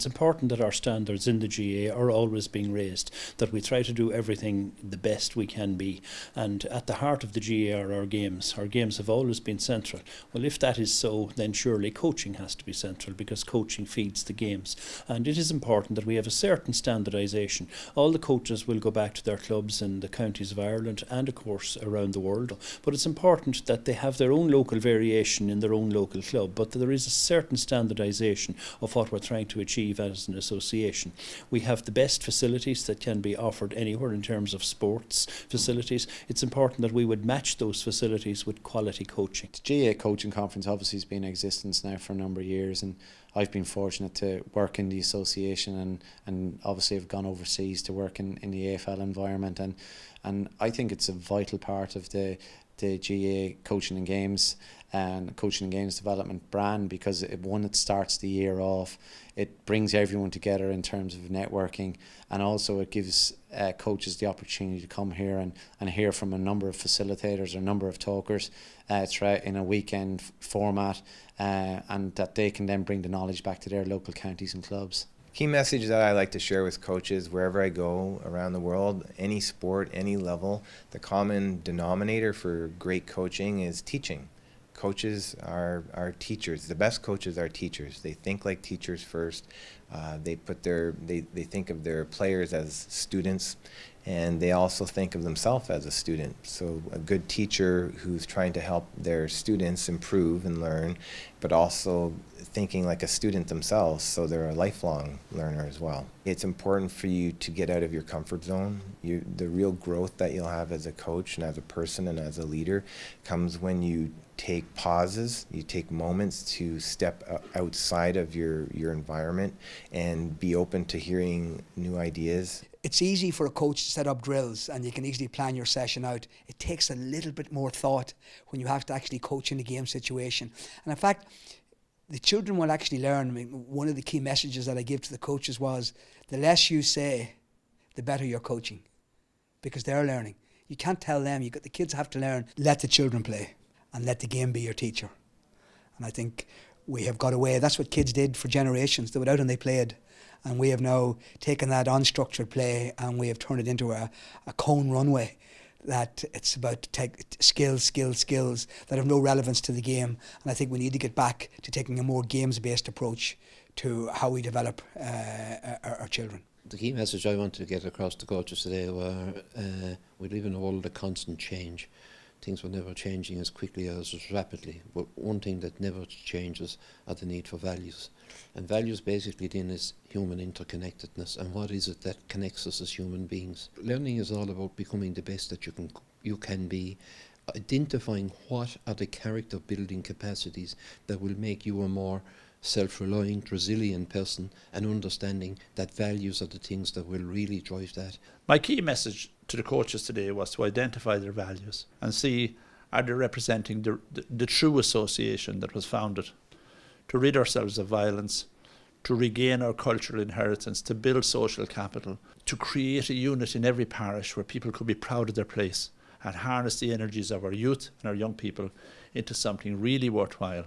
It's important that our standards in the GAA are always being raised, that we try to do everything the best we can be. And at the heart of the GAA are our games. Our games have always been central. Well, if that is so, then surely coaching has to be central, because coaching feeds the games. And it is important that we have a certain standardisation. All the coaches will go back to their clubs in the counties of Ireland and, of course, around the world. But it's important that they have their own local variation in their own local club, but there is a certain standardisation of what we're trying to achieve as an association. We have the best facilities that can be offered anywhere in terms of sports facilities. It's important that we would match those facilities with quality coaching. The GAA Coaching Conference obviously has been in existence now for a number of years, and I've been fortunate to work in the association and obviously have gone overseas to work in the AFL environment, and I think it's a vital part of the GAA Coaching and Games and Coaching and Games development brand, because it starts the year off, it brings everyone together in terms of networking, and also it gives coaches the opportunity to come here and hear from a number of facilitators or a number of talkers in a weekend format, and that they can then bring the knowledge back to their local counties and clubs. Key message that I like to share with coaches wherever I go around the world, any sport, any level, the common denominator for great coaching is teaching. Coaches are teachers. The best coaches are teachers. They think like teachers first. They think of their players as students, and they also think of themselves as a student. So a good teacher who's trying to help their students improve and learn, but also thinking like a student themselves, so they're a lifelong learner as well. It's important for you to get out of your comfort zone. The real growth that you'll have as a coach and as a person and as a leader comes when you take pauses, you take moments to step outside of your environment and be open to hearing new ideas. It's easy for a coach to set up drills and you can easily plan your session out. It takes a little bit more thought when you have to actually coach in a game situation. And in fact, the children will actually learn. I mean, one of the key messages that I give to the coaches was, the less you say, the better you're coaching, because they're learning. You can't tell them. The kids have to learn. Let the children play and let the game be your teacher. And I think we have got away. That's what kids did for generations. They went out and they played. And we have now taken that unstructured play and we have turned it into a cone runway, that it's about skills that have no relevance to the game. And I think we need to get back to taking a more games-based approach to how we develop our children. The key message I want to get across to coaches today were we live in a world of constant change. Things were never changing as quickly as rapidly, but one thing that never changes are the need for values. And values basically then is human interconnectedness, and what is it that connects us as human beings. Learning is all about becoming the best that you can be, identifying what are the character building capacities that will make you a more self-reliant, resilient person, and understanding that values are the things that will really drive that. My key message to the coaches today was to identify their values and see, are they representing the true association that was founded to rid ourselves of violence, to regain our cultural inheritance, to build social capital, to create a unit in every parish where people could be proud of their place and harness the energies of our youth and our young people into something really worthwhile.